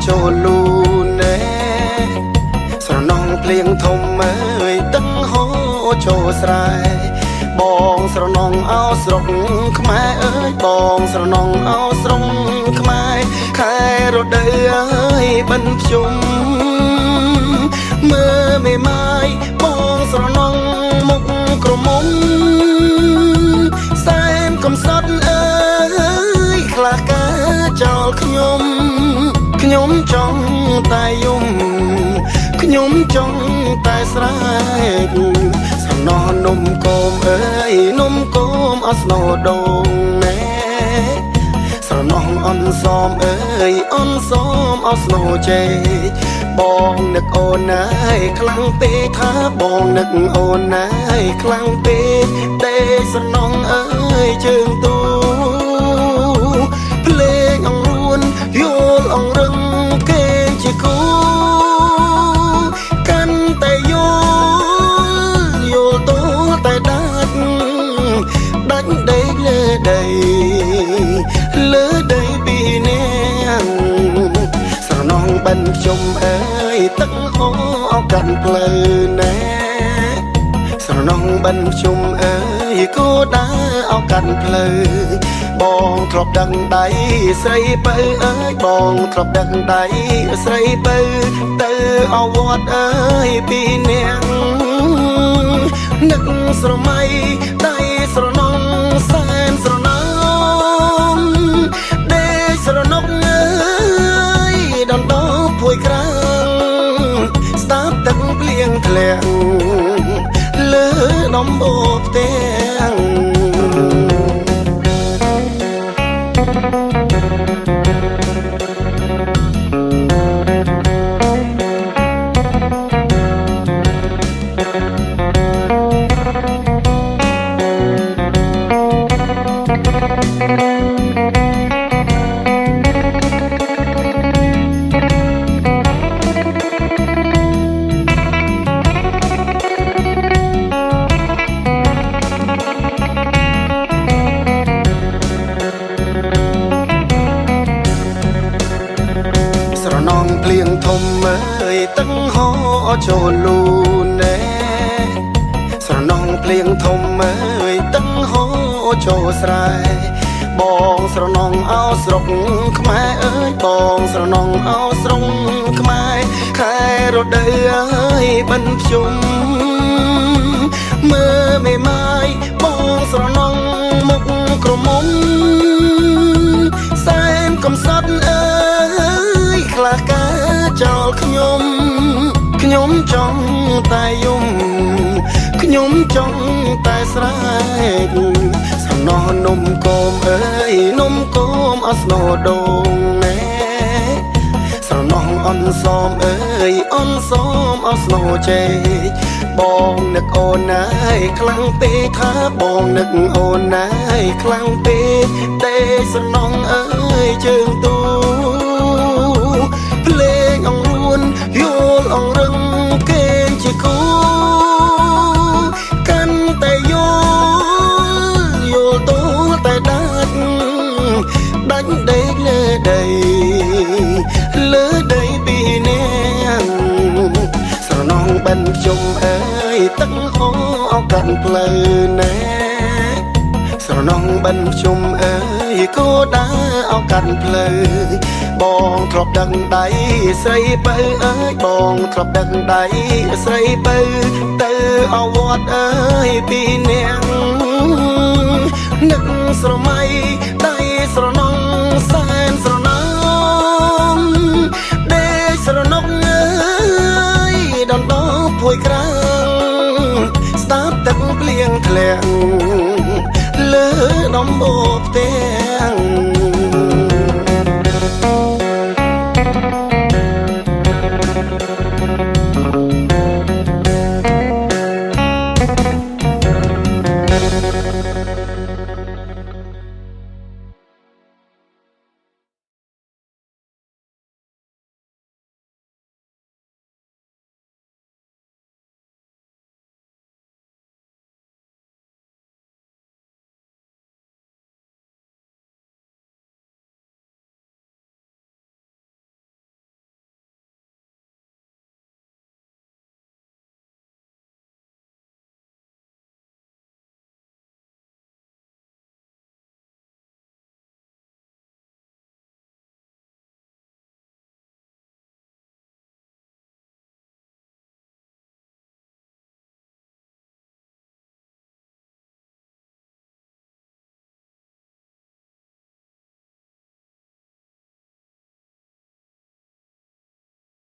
ចូលលូណែស្រណងភ្លៀងធំអើយទឹកហូរចូលស្រែបងស្រណងអោស្រុកខ្មែរអើយបងស្រណងអោស្រុកខ្មែរខែរដូវអើយបិណ្ឌភ្ជុំមើលមេម៉ាយបងស្រណងមុខក្រមុំសែនកំសត់អើយខ្លះការចោលខ្ញុំចង់តែយំខ្ញុំចង់តែស្រែកសំណោះនំគមអើយនំគមអស្នោដូងណែស្រណោះអនសមអើយអនសមអស្នោជេបងនឹកអូនណាយខ្លាំងពេកថាបងនឹកអូនណាយខ្លាំងពេកទេស្រណោះអើយជើងទូភ្លេងអង្រួនយល់អង្រឹងគេជាគូកាន់តែយល់តោតែដាច់ដេកលើដីពីនាងស្រណងបិណ្ឌភ្ជុំអើយទឹកហូរកាន់ផ្លូវណែស្រណងបិណ្ឌភ្ជុំអើយគោដើរអោកាន់ផ្លូវបងធ្លាប់ដឹងដៃស្រីបើអើយបងធ្លាប់ដឹងដៃស្រីបើទៅអវត្តអើយពីនាងនឹកស្រមៃដៃស្រណងសែនស្រណងដេកស្រណុកអើយដណ្ដោភួយក្រាំងស្ដាប់ទឹកភ្លៀងធ្លាក់លើដំបូកផ្ទាំងភ្លៀងធំអើយទឹកហូរចូលលូណែស្រណងភ្លៀងធំអើយទឹកហូរចូលស្រែបងស្រណងអោស្រុកខ្មែរអើយបងស្រណងអោស្រុកខ្មែរខែរដូវអើយបិណ្ឌភ្ជុំមើលមេម៉ាយបងស្រណងមុខក្រមុំសែនកំសត់អើយខ្លះការចោលខ្ញុំចង់តែយំខ្ញុំចង់តែស្រែកសំណោះនំគមអើយនំគមអស្នោដូងណែស្រណោះអនសមអើយអនសមអស្នោជេបងនឹកអូនណាយខ្លាំងពេកថាបងនឹកអូនណាយខ្លាំងពេកទេស្រណោះអើយជើងទូភ្លេងអង្រួនយល់អង្រឹងគេជាគូកាន់តែយល់តោតែដាច់ដេកលើដីពីនាងស្រណងបិណ្ឌភ្ជុំអើយទឹកហូរកាន់ផ្លូវណែស្រណងបិណ្ឌភ្ជុំអើយគោដើរអោកាន់ផ្លូវបងធ្លាប់ដឹងដៃស្រីបើអើយបងធ្លាប់ដឹងដៃស្រីបើទៅអវត្តអើយពីនាងនឹកស្រមៃដៃស្រណងសែនស្រណងដេកស្រណុកអើយដណ្ដោភួយក្រាំងស្ដាប់ទឹកភ្លៀងធ្លាក់លើដំបូកផ្ទះ